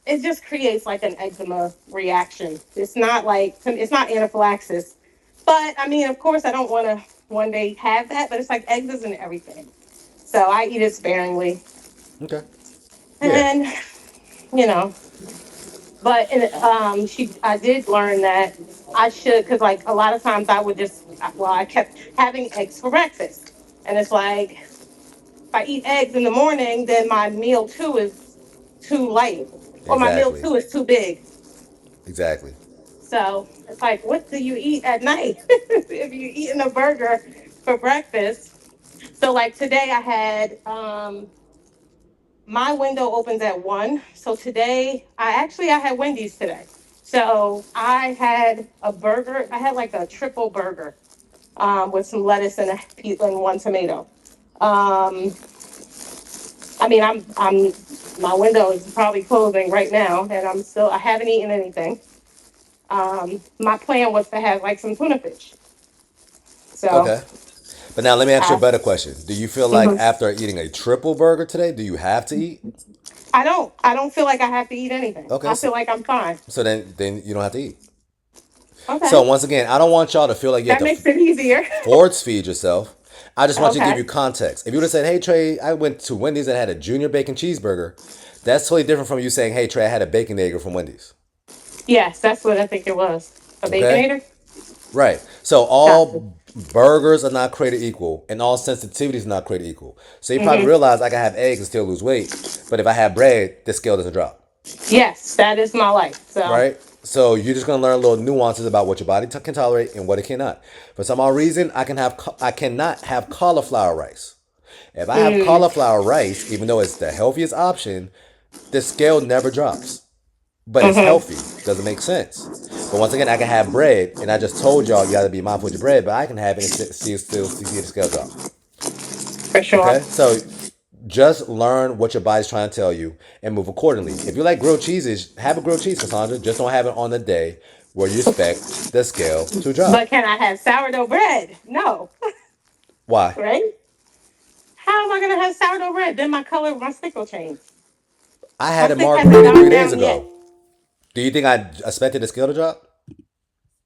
it just creates like an eczema reaction. It's not anaphylaxis, but of course, I don't want to one day have that. But it's like eggs isn't everything, so I eat it sparingly, Okay. Yeah. and you know. But I did learn that I should because like a lot of times I would I kept having eggs for breakfast, and it's like if I eat eggs in the morning, then my meal two is too light, or my meal Exactly. two is too big. Exactly. So it's like, what do you eat at night if you're eating a burger for breakfast? So like today, my window opens at 1. So today, I had Wendy's today. So I had a burger. I had like a triple burger with some lettuce and one tomato. Um, I mean, my window is probably closing right now, and I haven't eaten anything. My plan was to have like some tuna fish. So, Okay. But now let me ask you a I, better question. Do you feel like mhm. after eating a triple burger today, do you have to eat? I don't feel like I have to eat anything. Okay, I feel like I'm fine. so then you don't have to eat. So Okay. once again, I don't want y'all to feel like you have That to makes it easier. force feed yourself. I just want you to give Okay. you context. If you would have said, "Hey Trey, I went to Wendy's and had a junior bacon cheeseburger," that's totally different from you saying, "Hey Trey, I had a bacon egg from Wendy's." Yes, that's what I think it was. A Okay, baconator? right. So Gotcha. all burgers are not created equal, and all sensitivities are not created equal. So you probably Hmm. realize I can have eggs and still lose weight, but if I have bread, the scale doesn't drop. Yes, that is my life. So, Right? So you're just gonna learn little nuances about what your body can tolerate and what it cannot. For some odd reason, I cannot have cauliflower rice. If I have mm, cauliflower rice, even though it's the healthiest option, the scale never drops. But it's hmm, healthy. Doesn't make sense. But once again, I can have bread, and I just told y'all you got to be mindful with your bread. But I can have it and still see the scale drop. for sure. Okay, so just learn what your body's trying to tell you and move accordingly. If you like grilled cheeses, have a grilled cheese, Cassandra. Just don't have it on the day where you expect the scale to But drop. can I have sourdough bread? No, Why? right? How am I gonna have sourdough bread? Then my color, my stick will change. I My had a stick hasn't margarita gone 3 days down yet, ago. Do you think I expected the scale to drop?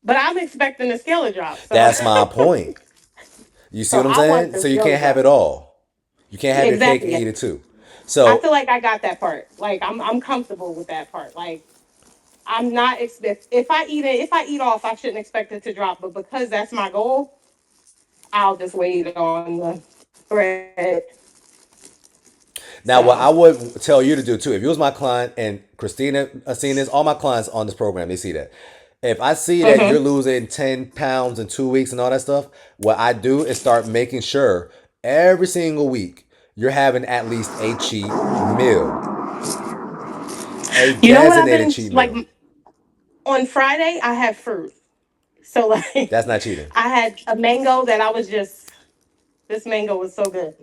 but I'm expecting the scale to drop. So, That's my point. You see so what I'm I want saying? the So you scale to can't have drop. it all. You can't have your cake and Exactly. eat it too. I So feel like I got that part. Like I'm comfortable with that part. Like I'm not expect if I eat off, I shouldn't expect it to drop. But because that's my goal, I'll just wait on the bread. now, what So. I would tell you to do too, if you was my client and Christina seen this, all my clients on this program, they see that. If I see that you're Mhm. losing 10 pounds in 2 weeks and all that stuff, what I do is start making sure every single week you're having at least a cheat meal, a You know what I've designated been cheat like meal. on Friday? I have fruit. So like, That's not cheating. I had a mango that I was just. This mango was so good.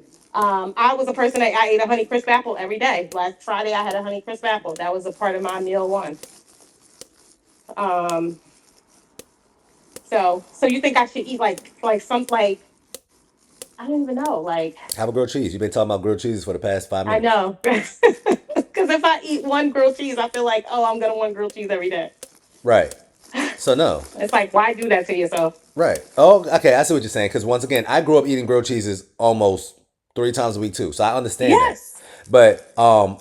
I was a person that I ate a Honey Crisp apple every day. Last Friday I had a Honey Crisp apple. That was a part of my meal one. Um, so you think I should eat like I don't even know. Like Have a grilled cheese. You've been talking about grilled cheeses for the past five I minutes. know. Because if I eat one grilled cheese, I feel like, oh, I'm gonna want grilled cheese every day. Right. So no. It's like, why do that to yourself? Right. Oh, okay. I see what you're saying. Because once again, I grew up eating grilled cheeses almost 3 times a week too, so I understand that. Yes, But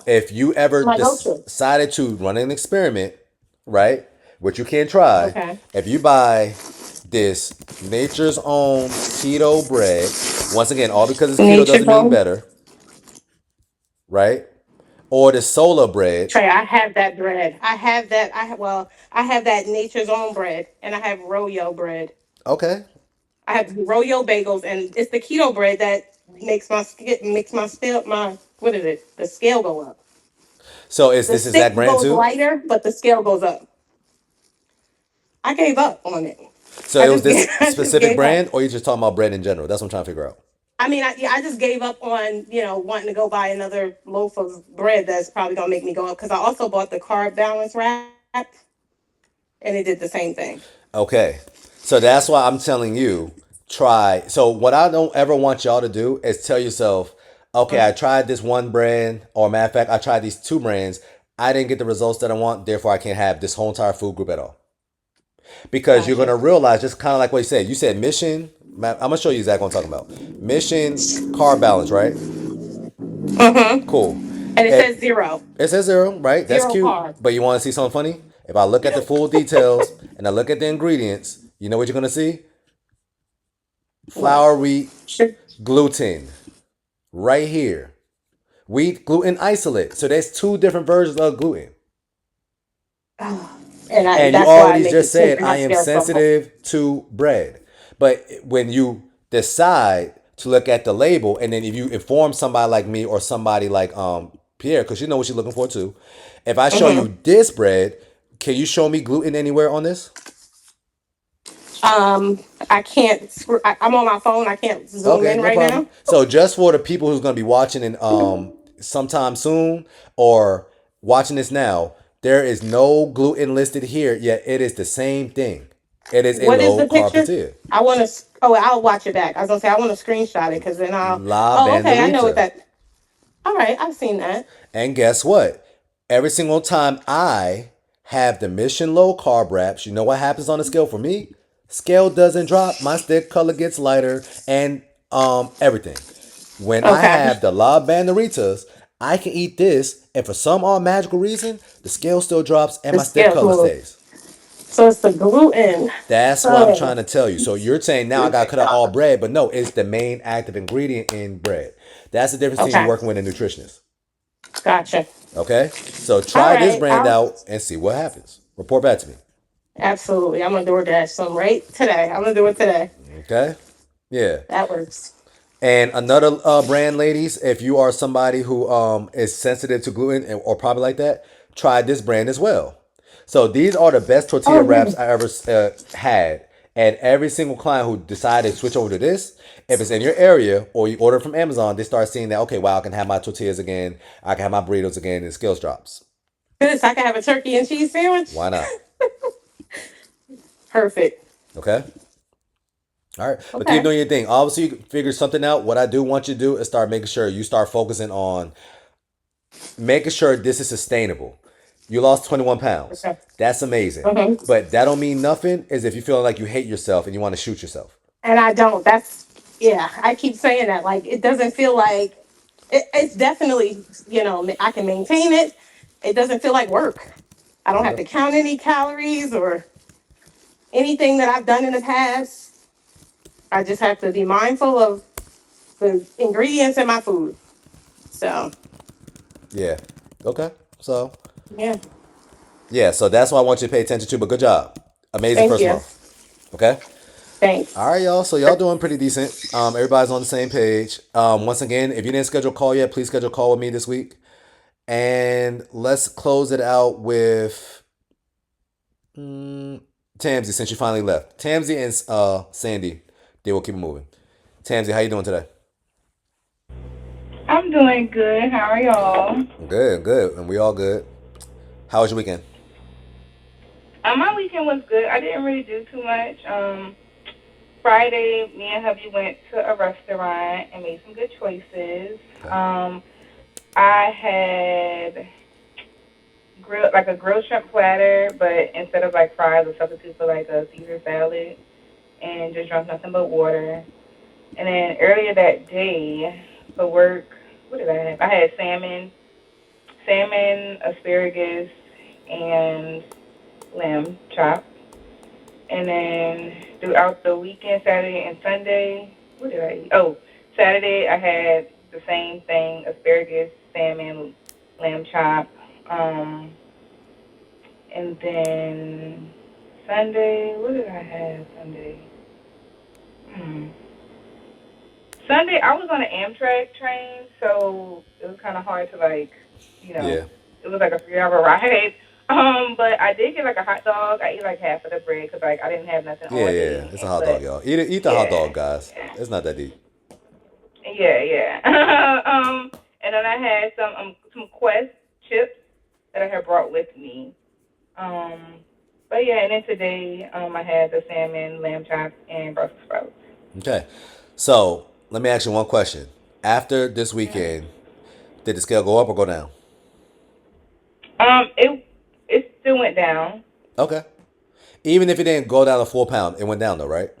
if you ever my go-to. decided to run an experiment, right, which you can try, Okay. if you buy this Nature's Own keto bread, once again, all because it's keto Nature doesn't mean home. better, right? Or the solar bread. Trey, I have that bread. I have that. I have that Nature's Own bread, and I have Royo bread. Okay. I have Royo bagels, and it's the keto bread that makes my scale my what is it? The scale go up. So is The this exact stick brand goes too? lighter, but the scale goes up. I gave up on it. So I it was just this I just specific gave up. brand, or you just talking about bread in general? That's what I'm trying to figure out. I mean, yeah, I just gave up on wanting to go buy another loaf of bread that's probably gonna make me go up because I also bought the carb balance wrap and it did the same thing. Okay. So that's why I'm telling you, try. So what I don't ever want y'all to do is tell yourself, okay, I tried this one brand, or matter of fact, I tried these two brands. I didn't get the results that I want, therefore I can't have this whole entire food group at all. Because you're Gotcha. gonna realize, just kind of like what you said. You said mission. I'm gonna show you exactly what I'm talking about. Mission carb balance, right? Mm-hmm. Cool. And it says It zero, it says zero, right? That's zero cute. carb. But you want to see something funny? If I look at the full details and I look at the ingredients, you know what you're gonna see? What? Flour, wheat, Should, gluten, right here. Wheat, gluten, isolate. So there's two different versions of gluten. And you that's why I already make just it take said my I am scale so low. sensitive to bread. But when you decide to look at the label, and then if you inform somebody like me or somebody like Pierre, because you know what you're looking for too. If I show Mm-hmm. you this bread, can you show me gluten anywhere on this? I can't. I'm on my phone. I can't zoom Okay, in no right problem. now. So just for the people who's gonna be watching and sometime soon or watching this now, there is no gluten listed here, yet it is the same thing. It is a What is low the carb picture? tortilla. I want to. Oh, I'll watch it back. I was gonna say I want to screenshot it because then I'll. La Oh, okay. I know what Banderita. that. All right, I've seen that. And guess what? Every single time I have the Mission Low Carb wraps, you know what happens on the scale for me? Scale doesn't drop. My stick color gets lighter and everything. When I Okay. have the La Banderitas, I can eat this, and for some odd magical reason, the scale still drops and The my stick scales color move. stays. So it's the gluten. That's what I'm Oh, trying to tell you. So you're saying now I gotta cut out all bread, but no, it's the main active ingredient in bread. That's the difference between you okay. working with a nutritionist. Gotcha. Okay? So All try this right. brand I'll out and see what happens. Report back to me. absolutely. I'm gonna DoorDash some right today. I'm gonna do it today. Okay? Yeah. That works. And another brand, ladies, if you are somebody who is sensitive to gluten or probably like that, try this brand as well. So these are the best tortilla Oh, wraps really? I ever had. And every single client who decided to switch over to this, if it's in your area or you order from Amazon, they start seeing that, okay, wow, I can have my tortillas again. I can have my burritos again, and skills drops. Good. So I can have a turkey and cheese sandwich. Why not? Perfect. Okay? All right. But keep Okay. doing your thing. Obviously, you figure something out. What I do want you to do is start making sure you start focusing on making sure this is sustainable. You lost 21 pounds. Okay. That's amazing. Mhm. But that don't mean nothing is if you feel like you hate yourself and you want to shoot yourself. And I don't. That's yeah. I keep saying that. Like it doesn't feel like it's definitely I can maintain it. It doesn't feel like work. I don't have Okay. to count any calories or anything that I've done in the past. I just have to be mindful of the ingredients in my food. So Yeah. Okay. So, yeah. yeah. So that's what I want you to pay attention to. But good job. Amazing Thank first you. month. Okay. All Thanks. right, y'all. So y'all doing pretty decent. Everybody's on the same page. Once again, if you didn't schedule a call yet, please schedule a call with me this week. And let's close it out with Tamsy, since you finally left. Tamsy and Sandy, they will keep it moving. Tamsy, how you doing today? I'm doing good. How are y'all? Good, good, and we all good. How was your weekend? My weekend was good. I didn't really do too much. Friday, me and hubby went to a restaurant and made some good choices. Okay. I had a grilled shrimp platter, but instead of like fries, I substitute for like a Caesar salad, and just drank nothing but water. And then earlier that day for work, what did I have? I had salmon, asparagus, and lamb chop. And then throughout the weekend, Saturday and Sunday, what did I eat? Oh, Saturday I had the same thing: asparagus, salmon, lamb chop. Um, and then Sunday, what did I have Sunday? Hmm. Sunday, I was on an Amtrak train, so it was kind of hard to you know, Yeah, it was like a 3 hour ride. But I did get like a hot dog. I ate like half of the bread because like I didn't have nothing yeah, on yeah. me. It's a hot dog, But y'all. Eat the hot yeah, dog, guys. yeah, It's not that deep. yeah. And then I had some Quest chips that I had brought with me. Um, but yeah, and then today I had the salmon, lamb chops, and Brussels sprouts. Okay. So let me ask you one question. After this weekend, did the scale go up or go down? It still went down. Okay. Even if it didn't go down a full pound, it went down though, right?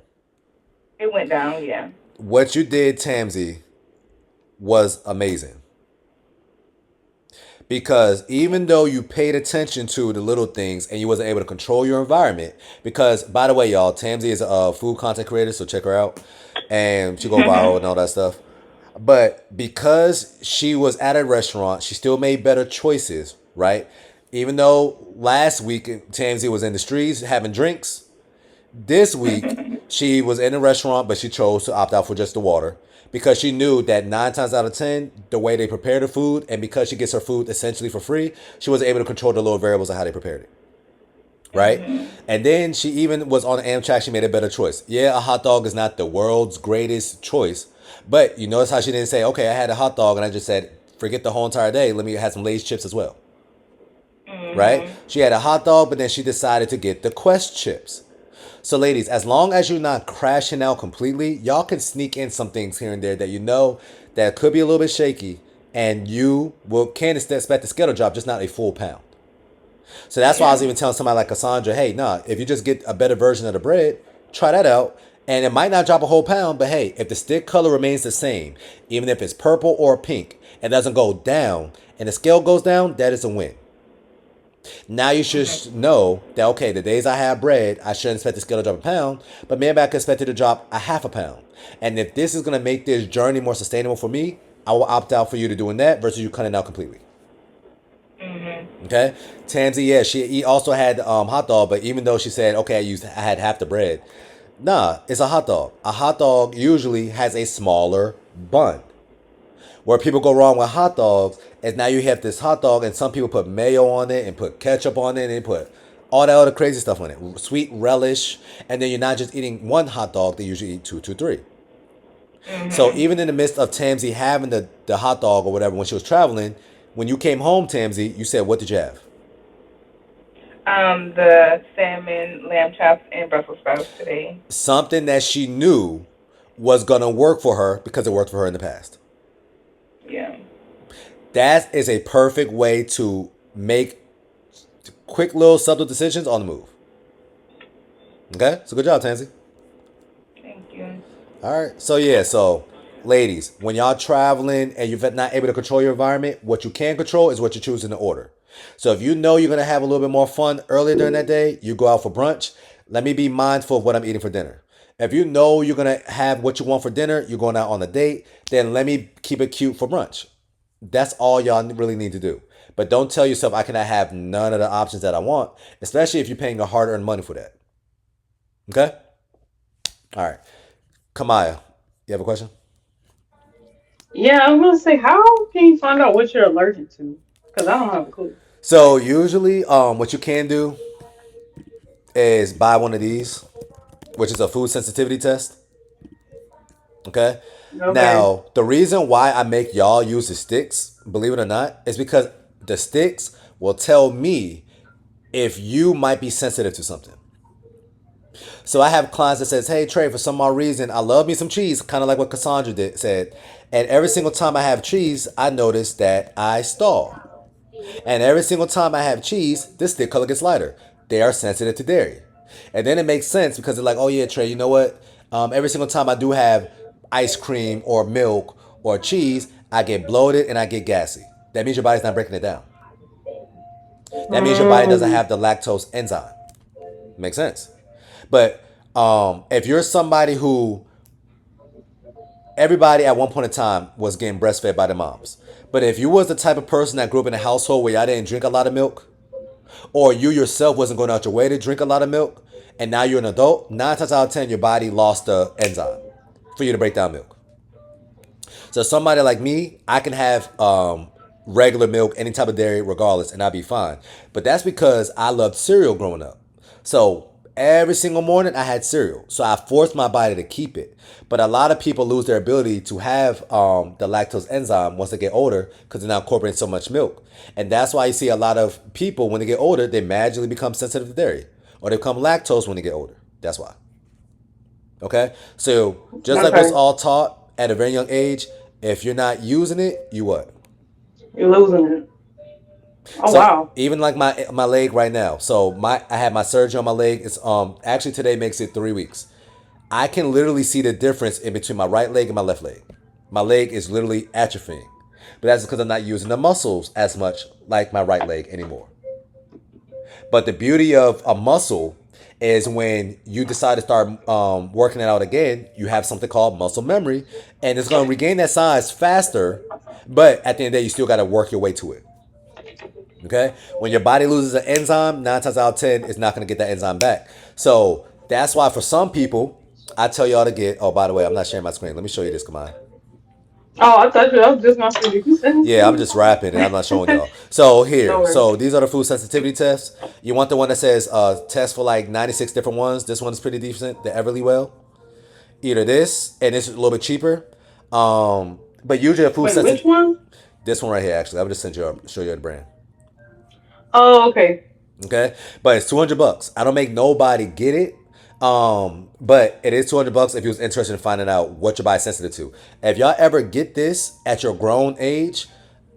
It went down, yeah. What you did, Tamsy, was amazing. Because even though you paid attention to the little things and you wasn't able to control your environment, because by the way, y'all, Tamsy is a food content creator, so check her out, and she go viral and all that stuff. But because she was at a restaurant, she still made better choices, right? Even though last week Tamsy was in the streets having drinks, this week, she was in a restaurant, but she chose to opt out for just the water because she knew that 9 times out of 10, the way they prepare the food, and because she gets her food essentially for free, she was able to control the little variables of how they prepared it. Right? And then she even was on Amtrak. She made a better choice. Yeah, a hot dog is not the world's greatest choice, but you notice how she didn't say, okay, I had a hot dog and I just said forget the whole entire day. Let me have some Lay's chips as well. Right? Mm-hmm. She had a hot dog, but then she decided to get the Quest chips. So, ladies, as long as you're not crashing out completely, y'all can sneak in some things here and there that you know that could be a little bit shaky, and you can expect the scale to drop, just not a full pound. So that's why I was Yeah. even telling somebody like Cassandra, hey, nah, if you just get a better version of the bread, try that out. And it might not drop a whole pound, but hey, if the stick color remains the same, even if it's purple or pink, it doesn't go down, and the scale goes down, that is a win. Now you should know that, okay, the days I have bread, I shouldn't expect the scale to drop a pound, but maybe I can expect it to drop a half a pound. And if this is going to make this journey more sustainable for me, I will opt out for you to doing that versus you cutting out completely. Mm-hmm. Okay, Tansy, yeah, she also had hot dog, but even though she said, okay, I had half the bread, nah, it's a hot dog. A hot dog usually has a smaller bun. Where people go wrong with hot dogs is now you have this hot dog and some people put mayo on it and put ketchup on it and they put all that other crazy stuff on it, sweet relish, and then you're not just eating one hot dog; they usually eat two, two, three. So Mm-hmm. even in the midst of Tamsy having the hot dog or whatever when she was traveling, when you came home, Tamsy, you said, "What did you have?" The salmon, lamb chops, and Brussels sprouts today. Something that she knew was gonna work for her because it worked for her in the past. Yeah. That is a perfect way to make quick little subtle decisions on the move. Okay, so good job, Tansy. Thank you. All right, so yeah, so ladies, when y'all traveling and you're not able to control your environment, what you can control is what you're choosing to order. So if you know you're gonna have a little bit more fun earlier during that day, you go out for brunch. Let me be mindful of what I'm eating for dinner. If you know you're gonna have what you want for dinner, you're going out on a date, then let me keep it cute for brunch. That's all y'all really need to do. But don't tell yourself I cannot have none of the options that I want, especially if you're paying a hard-earned money for that. Okay? All right. Kamaya, you have a question? Yeah, I was gonna say, how can you find out what you're allergic to? Because I don't have a clue. So usually, what you can do is buy one of these, which is a food sensitivity test. Okay. Okay. Now, the reason why I make y'all use the sticks, believe it or not, is because the sticks will tell me if you might be sensitive to something. So I have clients that says, "Hey Trey, for some odd reason, I love me some cheese," kind of like what Cassandra said. And every single time I have cheese, I notice that I stall. And every single time I have cheese, the stick color gets lighter. They are sensitive to dairy. And then it makes sense because they're like, oh yeah, Trey, you know what? Every single time I do have ice cream or milk or cheese, I get bloated and I get gassy. That means your body's not breaking it down. That means your body doesn't Mm. have the lactose enzyme. Makes sense. But if you're somebody who everybody at one point in time was getting breastfed by the moms, but if you was the type of person that grew up in a household where y'all didn't drink a lot of milk, or you yourself wasn't going out your way to drink a lot of milk, and now you're an adult, 9 times out of 10, your body lost the enzyme for you to break down milk. So somebody like me, I can have regular milk, any type of dairy, regardless, and I'll be fine. But that's because I loved cereal growing up. So every single morning I had cereal. So I forced my body to keep it. But a lot of people lose their ability to have the lactose enzyme once they get older because they're not incorporating so much milk. And that's why you see a lot of people when they get older, they magically become sensitive to dairy or they become lactose when they get older. That's why. Okay? So just like what's Okay. all taught at a very young age, if you're not using it, you what? You're losing it. Oh So wow. even like my leg right now. So I had my surgery on my leg. It's actually today makes it 3 weeks. I can literally see the difference in between my right leg and my left leg. My leg is literally atrophying. But that's because I'm not using the muscles as much like my right leg anymore. But the beauty of a muscle is when you decide to start working it out again, you have something called muscle memory, and it's going to regain that size faster. But at the end of the day, you still got to work your way to it. Okay? When your body loses an enzyme, 9 times out of 10, it's not going to get that enzyme back. So that's why for some people, I tell y'all to get. Oh, by the way, I'm not sharing my screen. Let me show you this. Come on. Oh, I thought you. I was just not sure. Did you send this to Yeah, I'm me? just rapping and I'm not showing y'all. So No here, worries. so these are the food sensitivity tests. You want the one that says test for like 96 different ones. This one's pretty decent, the Everlywell. Either this, and this is a little bit cheaper. But usually a food Wait, which sensitivity. one? This one right here, actually, I would just show you the brand. Oh, okay. Okay, but it's $200. I don't make nobody get it. But it is $200 if you was interested in finding out what your body's sensitive to. If y'all ever get this at your grown age,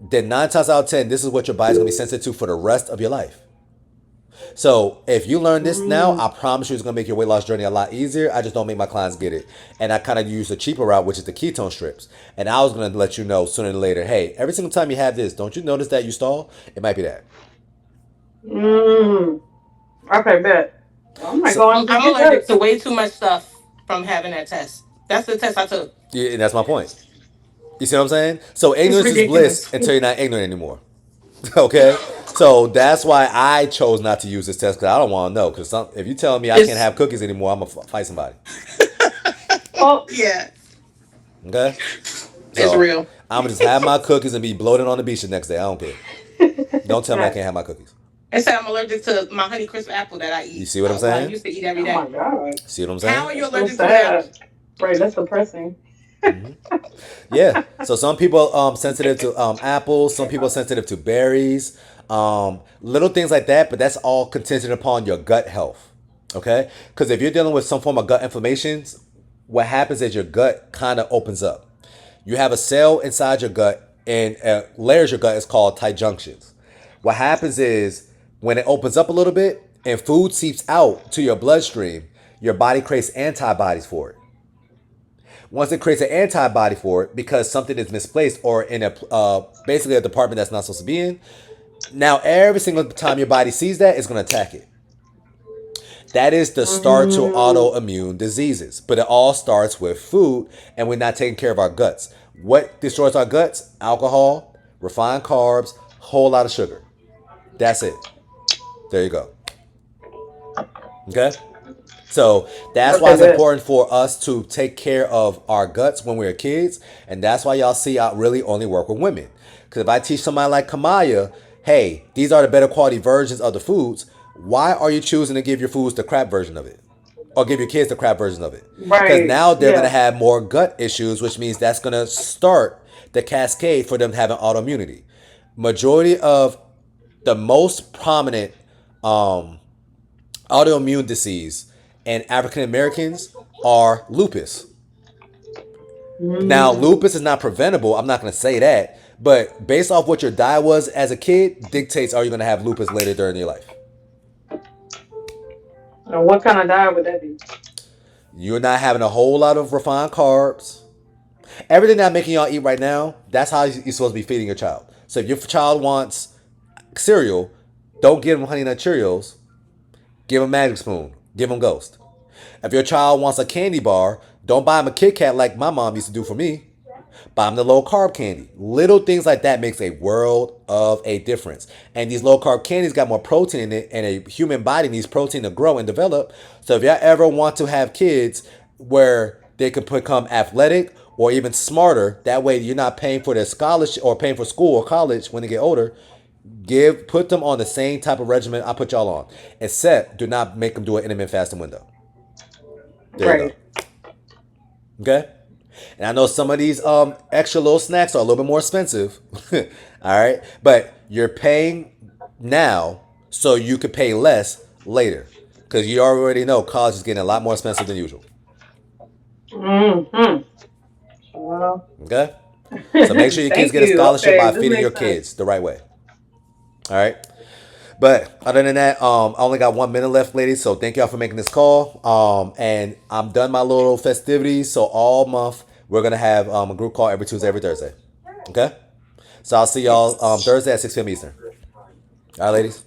then 9 times out of 10, this is what your body's gonna be sensitive to for the rest of your life. So if you learn this now, Mm, I promise you it's gonna make your weight loss journey a lot easier. I just don't make my clients get it. And I kind of use the cheaper route, which is the ketone strips. And I was gonna let you know sooner than later, hey, every single time you have this, don't you notice that you stall? It might be that. mm. Okay, bet. I might So go and just I'm get allergic that. to way too much stuff from having that test. That's the test I took. yeah, and that's my point. You see what I'm saying? So It's ignorance is bliss ridiculous. until you're not ignorant anymore. Okay? So that's why I chose not to use this test because I don't want to know. Because if you tell me I can't It's have cookies anymore, I'm going to fight somebody. Oh, yeah, Okay? it's So real. I'm going to just have my cookies and be bloated on the beach the next day. I don't care. Don't tell me I right. can't have my cookies. It said I'm allergic to my Honey Crisp apple that I You eat. see what I'm Well, I saying? used to eat every Oh my day. god. See what I'm How saying? are you That's so allergic to an apple? sad. Right, that's depressing. Yeah. So some people sensitive to apples. Some people sensitive to berries. Little things like that. But that's all contingent upon your gut health. Okay. Because if you're dealing with some form of gut inflammations, what happens is your gut kind of opens up. You have a cell inside your gut and layers your gut is called tight junctions. What happens is when it opens up a little bit and food seeps out to your bloodstream, your body creates antibodies for it. Once it creates an antibody for it because something is misplaced or in a basically a department that's not supposed to be in, now every single time your body sees that, it's going to attack it. That is the start to Mm, autoimmune diseases. But it all starts with food, and we're not taking care of our guts. What destroys our guts? Alcohol, refined carbs, whole lot of sugar. That's it. There you go. Okay? So that's why okay, it's bet. important for us to take care of our guts when we're kids. And that's why y'all see I really only work with women. Because if I teach somebody like Kamaya, hey, these are the better quality versions of the foods, why are you choosing to give your foods the crap version of it? Or give your kids the crap version of it? Because Right. now they're going to Yeah. have more gut issues, which means that's going to start the cascade for them having autoimmunity. Majority of the most prominent um, autoimmune disease in African Americans are lupus. Now, Mm. lupus is not preventable. I'm not going to say that. But based off what your diet was as a kid, dictates are you going to have lupus later during your life. And what kind of diet would that be? You're not having a whole lot of refined carbs. Everything that I'm making y'all eat right now, that's how you're supposed to be feeding your child. So if your child wants cereal, don't give them Honey Nut Cheerios. Give them Magic Spoon. Give them Ghost. If your child wants a candy bar, don't buy them a Kit Kat like my mom used to do for me. Buy them the low carb candy. Little things like that makes a world of a difference. And these low carb candies got more protein in it, and a human body needs protein to grow and develop. So if y'all ever want to have kids where they can become athletic or even smarter, that way you're not paying for their scholarship or paying for school or college when they get older. Put them on the same type of regimen I put y'all on, except do not make them do an intermittent fasting window. There you go. Right. Okay. And I know some of these extra little snacks are a little bit more expensive. All right. But you're paying now so you could pay less later. Because you already know college is getting a lot more expensive than usual. Mm-hmm. Well, Okay? So make sure your kids thank get a you. scholarship Okay, by this feeding your makes sense. kids the right way. All right. But other than that, I only got 1 minute left, ladies. So thank y'all for making this call. And I'm done my little festivities. So all month we're gonna have a group call every Tuesday, every Thursday. Okay. So I'll see y'all Thursday at 6 p.m. Eastern. All right, ladies.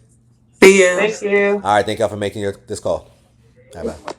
See ya. Thank you. All right. Thank y'all for making this call. All right, bye.